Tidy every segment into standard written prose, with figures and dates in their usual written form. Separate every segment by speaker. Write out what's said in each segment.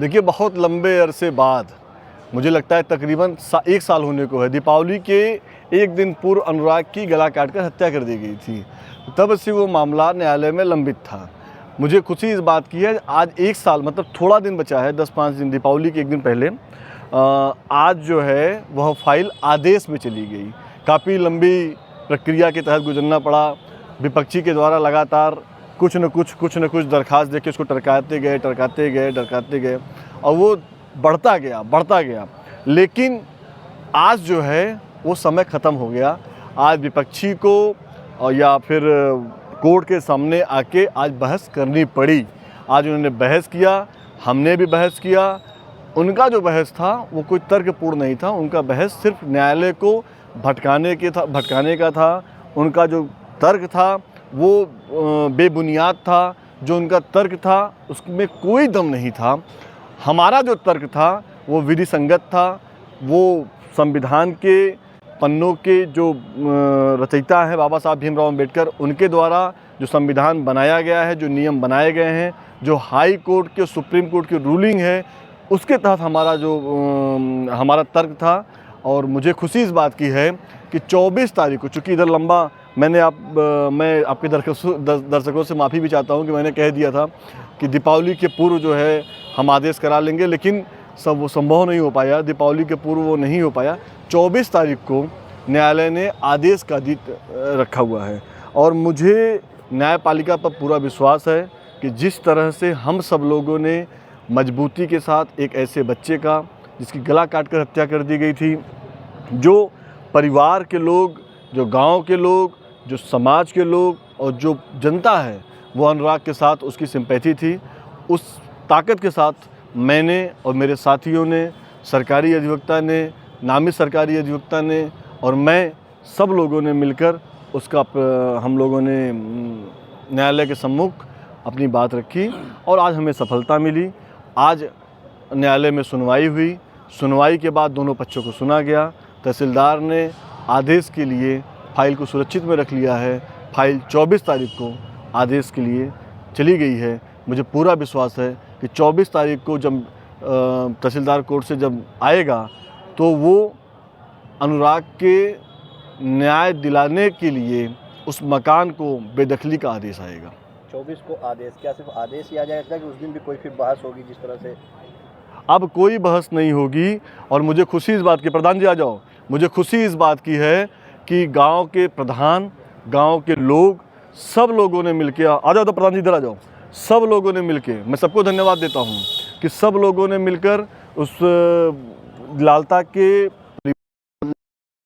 Speaker 1: देखिए, बहुत लंबे अरसे बाद मुझे लगता है तकरीबन 1 साल होने को है, दीपावली के एक दिन पूर्व अनुराग की गला काटकर हत्या कर दी गई थी। तब से वो मामला न्यायालय में लंबित था। मुझे खुशी इस बात की है, आज 1 साल मतलब थोड़ा दिन बचा है, 10-5 दिन, दीपावली के एक दिन पहले आज जो है वह फाइल आदेश में चली गई। काफ़ी लंबी प्रक्रिया के तहत गुजरना पड़ा। विपक्षी के द्वारा लगातार कुछ न कुछ दरखास्त देके उसको टरकाते गए और वो बढ़ता गया। लेकिन आज जो है वो समय ख़त्म हो गया। आज विपक्षी को या फिर कोर्ट के सामने आके आज बहस करनी पड़ी। आज उन्होंने बहस किया, हमने भी बहस किया। उनका जो बहस था वो कोई तर्कपूर्ण नहीं था। उनका बहस सिर्फ न्यायालय को भटकाने का था। उनका जो तर्क था वो बेबुनियाद था। जो उनका तर्क था उसमें कोई दम नहीं था। हमारा जो तर्क था वो विधि संगत था। वो संविधान के पन्नों के जो रचयिता हैं बाबा साहब भीमराव अम्बेडकर, उनके द्वारा जो संविधान बनाया गया है, जो नियम बनाए गए हैं, जो हाई कोर्ट के, सुप्रीम कोर्ट की रूलिंग है, उसके तहत हमारा तर्क था। और मुझे खुशी इस बात की है कि 24 तारीख को, चूँकि इधर लंबा मैं आपके दर्शकों से माफ़ी भी चाहता हूं कि मैंने कह दिया था कि दीपावली के पूर्व जो है हम आदेश करा लेंगे, लेकिन वो संभव नहीं हो पाया। दीपावली के पूर्व वो नहीं हो पाया। 24 तारीख को न्यायालय ने आदेश का दिन रखा हुआ है और मुझे न्यायपालिका पर पूरा विश्वास है कि जिस तरह से हम सब लोगों ने मजबूती के साथ एक ऐसे बच्चे का, जिसकी गला काटकर हत्या कर दी गई थी, जो परिवार के लोग, जो गांव के लोग, जो समाज के लोग और जो जनता है वो अनुराग के साथ उसकी सिंपैथी थी, उस ताकत के साथ मैंने और मेरे साथियों ने, सरकारी अधिवक्ता ने, नामित सरकारी अधिवक्ता ने और मैं, सब लोगों ने मिलकर उसका हम लोगों ने न्यायालय के सम्मुख अपनी बात रखी और आज हमें सफलता मिली। आज न्यायालय में सुनवाई हुई। सुनवाई के बाद दोनों पक्षों को सुना गया। तहसीलदार ने आदेश के लिए फाइल को सुरक्षित में रख लिया है। फाइल 24 तारीख को आदेश के लिए चली गई है। मुझे पूरा विश्वास है कि 24 तारीख को जब तहसीलदार कोर्ट से जब आएगा तो वो अनुराग के न्याय दिलाने के लिए उस मकान को बेदखली का आदेश आएगा।
Speaker 2: 24 को आदेश, क्या सिर्फ आदेश ही आ जाएगा कि उस दिन भी कोई फिर बहस होगी जिस तरह से?
Speaker 1: अब कोई बहस नहीं होगी और मुझे खुशी इस बात की, प्रधान जी आ जाओ, मुझे खुशी इस बात की है कि गांव के प्रधान, गांव के लोग, सब लोगों ने मिलकर, आ जाओ तो प्रधान जी इधर आ जाओ, सब लोगों ने मिलकर, मैं सबको धन्यवाद देता हूं कि सब लोगों ने मिलकर उस लालता के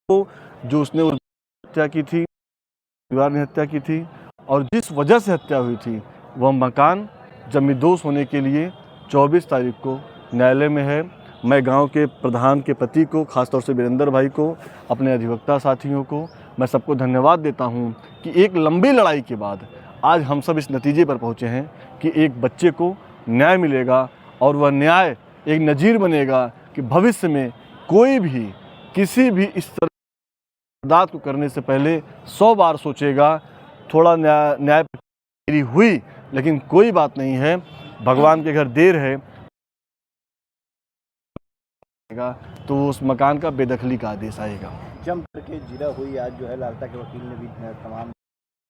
Speaker 1: को, जो उसने हत्या की थी, परिवार ने हत्या की थी और जिस वजह से हत्या हुई थी, वह मकान जमींदोज होने के लिए 24 तारीख को न्यायालय में है। मैं गांव के प्रधान के पति को, खासतौर से वीरेंद्र भाई को, अपने अधिवक्ता साथियों को, मैं सबको धन्यवाद देता हूं कि एक लंबी लड़ाई के बाद आज हम सब इस नतीजे पर पहुंचे हैं कि एक बच्चे को न्याय मिलेगा और वह न्याय एक नज़ीर बनेगा कि भविष्य में कोई भी किसी भी इस तरह वारदात को करने से पहले 100 बार सोचेगा। थोड़ा न्याय हुई, लेकिन कोई बात नहीं है, भगवान के घर देर है, तो उस मकान का बेदखली का आदेश आएगा।
Speaker 2: जम करके जिरा हुई आज जो है, लालता के वकील ने भी तमाम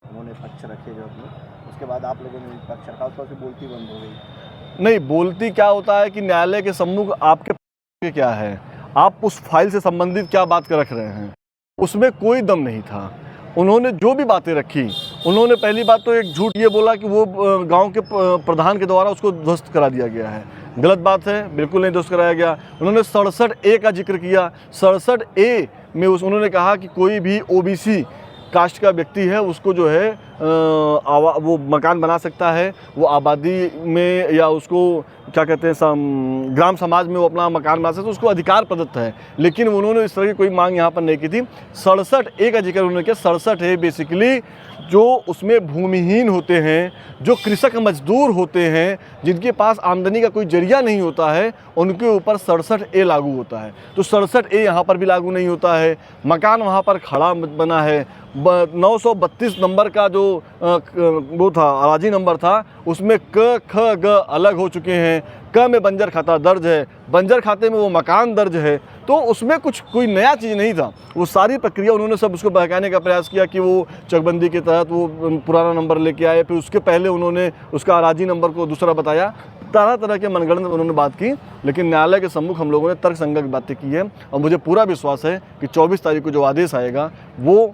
Speaker 2: उन्होंने पक्ष रखे जो अपने, उसके बाद आप लोगों ने भी पक्ष रखा, उसका से बोलती बंद हो गई।
Speaker 1: नहीं, बोलती क्या होता है कि न्यायालय के सम्मुख आपके क्या है, आप उस फाइल से संबंधित क्या बात कर रख रहे हैं, उसमें कोई दम नहीं था। उन्होंने जो भी बातें रखी, उन्होंने पहली बात तो एक झूठ ये बोला कि वो गांव के प्रधान के द्वारा उसको ध्वस्त करा दिया गया है। गलत बात है, बिल्कुल नहीं ध्वस्त कराया गया। उन्होंने 67A का जिक्र किया। 67A में उन्होंने कहा कि कोई भी OBC कास्ट का व्यक्ति है उसको जो है वो मकान बना सकता है, वो आबादी में या उसको क्या कहते हैं ग्राम समाज में वो अपना मकान बना सकता है, तो उसको अधिकार प्रदत्त है। लेकिन उन्होंने इस तरह की कोई मांग यहाँ पर नहीं की थी। 67A का जिक्र उन्होंने किया। 67A बेसिकली जो उसमें भूमिहीन होते हैं, जो कृषक मजदूर होते हैं, जिनके पास आमदनी का कोई जरिया नहीं होता है, उनके ऊपर 67A लागू होता है। तो 67A यहाँ पर भी लागू नहीं होता है। मकान वहाँ पर खड़ा बना है। 932 नंबर का जो वो था अराजी नंबर था, उसमें क ख ग अलग हो चुके हैं, क में बंजर खाता दर्ज है, बंजर खाते में वो मकान दर्ज है, तो उसमें कुछ कोई नया चीज़ नहीं था। वो सारी प्रक्रिया उन्होंने सब उसको बहकाने का प्रयास किया कि वो चकबंदी के तहत वो पुराना नंबर लेके आए, फिर उसके पहले उन्होंने उसका अराजी नंबर को दूसरा बताया, तरह तरह के मनगढ़ंत उन्होंने बात की। लेकिन न्यायालय के सम्मुख हम लोगों ने तर्कसंगत बातें की है और मुझे पूरा विश्वास है कि 24 तारीख को जो आदेश आएगा वो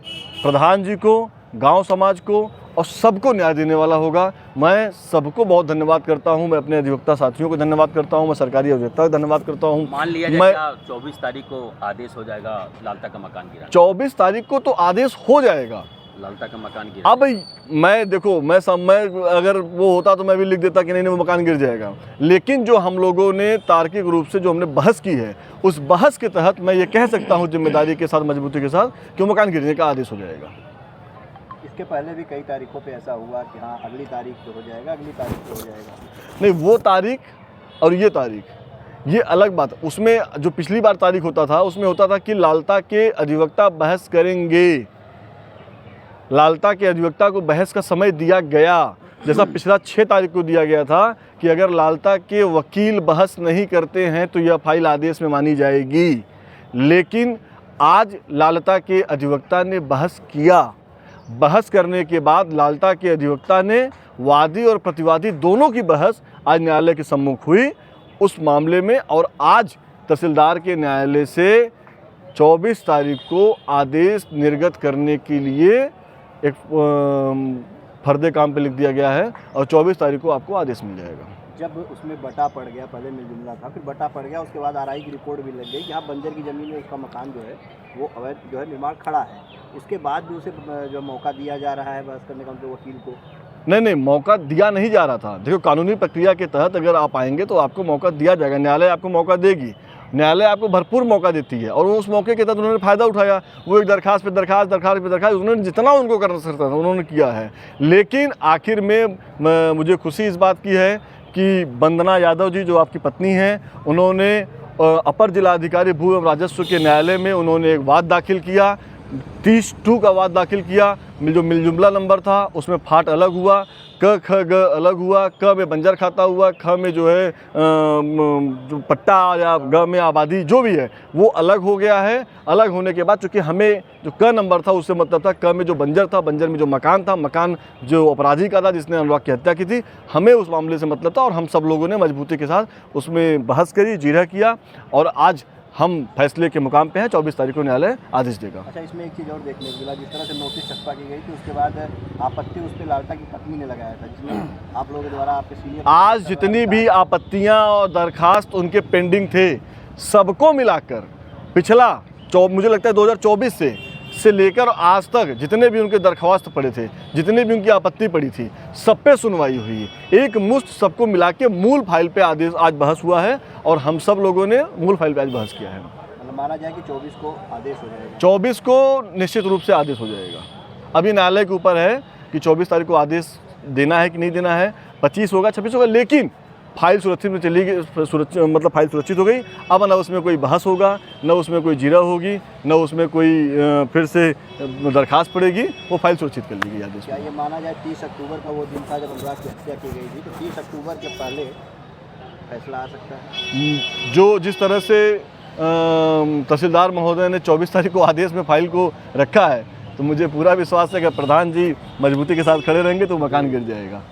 Speaker 1: प्रधान जी को, गांव समाज को और सबको न्याय देने वाला होगा। मैं सबको बहुत धन्यवाद करता हूं, मैं अपने अधिवक्ता साथियों को धन्यवाद करता हूं, मैं सरकारी अधिवक्ता को धन्यवाद करता हूं।
Speaker 3: मान लिया जाए क्या 24 तारीख को आदेश हो जाएगा लालता का मकान गिरा?
Speaker 1: 24 तारीख को तो आदेश हो जाएगा
Speaker 3: लालता का मकान गिरा।
Speaker 1: अब मैं देखो मैं अगर वो होता तो मैं भी लिख देता कि नहीं वो मकान गिर जाएगा, लेकिन जो हम लोगों ने तार्किक रूप से जो हमने बहस की है, उस बहस के तहत मैं ये कह सकता हूँ जिम्मेदारी के साथ, मजबूती के साथ, कि वो मकान गिरने का आदेश हो जाएगा।
Speaker 2: इसके पहले भी कई तारीखों पे ऐसा हुआ कि हाँ अगली तारीख पे हो जाएगा, अगली तारीख पे हो जाएगा।
Speaker 1: नहीं, वो तारीख और ये तारीख ये अलग बात। उसमें जो पिछली बार तारीख होता था उसमें होता था कि लालता के अधिवक्ता बहस करेंगे, लालता के अधिवक्ता को बहस का समय दिया गया, जैसा पिछला 6 तारीख को दिया गया था कि अगर लालता के वकील बहस नहीं करते हैं तो यह फाइल आदेश में मानी जाएगी। लेकिन आज लालता के अधिवक्ता ने बहस किया, बहस करने के बाद लालता के अधिवक्ता ने वादी और प्रतिवादी दोनों की बहस आज न्यायालय के सम्मुख हुई उस मामले में, और आज तहसीलदार के न्यायालय से 24 तारीख को आदेश निर्गत करने के लिए एक फर्दे काम पे लिख दिया गया है और 24 तारीख को आपको आदेश मिल जाएगा।
Speaker 2: जब उसमें बटा पड़ गया, पहले मिल जुमला था, फिर बटा पड़ गया, उसके बाद आरआई की रिपोर्ट भी लग गई कि हाँ बंजर की ज़मीन में उसका मकान जो है वो अवैध जो है निर्माण खड़ा है, उसके बाद भी उसे जो मौका दिया जा रहा है बहस करने का उनके वकील को।
Speaker 1: नहीं, मौका दिया नहीं जा रहा था। देखो, कानूनी प्रक्रिया के तहत अगर आप आएंगे तो आपको मौका दिया जाएगा, न्यायालय आपको मौका देगी, न्यायालय आपको भरपूर मौका देती है, और वो उस मौके के तहत उन्होंने फ़ायदा उठाया। वो एक दरखास्त पे दरखास्त उन्होंने जितना उनको करना सकता था उन्होंने किया है। लेकिन आखिर में मुझे खुशी इस बात की है कि वंदना यादव जी जो आपकी पत्नी हैं, उन्होंने अपर जिलाधिकारी भू एवं राजस्व के न्यायालय में उन्होंने एक वाद दाखिल किया, 30-2 का वाद दाखिल किया। जो मिलजुमला नंबर था उसमें फाट अलग हुआ, क ख ग अलग हुआ, क में बंजर खाता हुआ, ख में जो है जो पट्टा या ग में आबादी जो भी है वो अलग हो गया है। अलग होने के बाद चूँकि हमें जो क नंबर था उससे मतलब था क में जो बंजर था, बंजर में जो मकान था, मकान जो अपराधी का था जिसने अनुराग की हत्या की थी, हमें उस मामले से मतलब था और हम सब लोगों ने मजबूती के साथ उसमें बहस करी, जिरह किया और आज हम फैसले के मुकाम पे हैं। 24 तारीख को न्यायालय आदेश देगा।
Speaker 2: अच्छा, इसमें एक चीज़ और देखने को मिला, जिस तरह से नोटिस छपा की गई थी उसके बाद आपत्ति उस पर लालता की पत्नी ने लगाया था, जिसमें आप लोगों के द्वारा आपके सीनियर
Speaker 1: आज जितनी भी आपत्तियां और दरखास्त उनके पेंडिंग थे सबको मिलाकर पिछला मुझे लगता है 2024 से लेकर आज तक जितने भी उनके दरख्वास्त पड़े थे, जितनी भी उनकी आपत्ति पड़ी थी, सब पे सुनवाई हुई। एक मुश्त सबको मिला के मूल फाइल पे आदेश आज बहस हुआ है और हम सब लोगों ने मूल फाइल पे आज बहस किया है।
Speaker 2: मतलब माना जाए कि 24 को आदेश हो जाएगा।
Speaker 1: 24 को निश्चित रूप से आदेश हो जाएगा। अभी न्यायालय के ऊपर है कि 24 तारीख को आदेश देना है कि नहीं देना है, 25 होगा 26 होगा, लेकिन फाइल सुरक्षित में चली गई, मतलब फाइल सुरक्षित हो गई। अब न उसमें कोई बहस होगा, न उसमें कोई जिरह होगी, न उसमें कोई फिर से दरखास्त पड़ेगी, वो फाइल सुरक्षित कर ली गई आदेश।
Speaker 2: क्या ये माना जाए 30 अक्टूबर का वो दिन था जब अनुराग की हत्या की गई थी, तो 30 अक्टूबर के पहले फैसला आ सकता है?
Speaker 1: जो जिस तरह से तहसीलदार महोदय ने 24 तारीख को आदेश में फाइल को रखा है, तो मुझे पूरा विश्वास है कि प्रधान जी मजबूती के साथ खड़े रहेंगे तो मकान गिर जाएगा।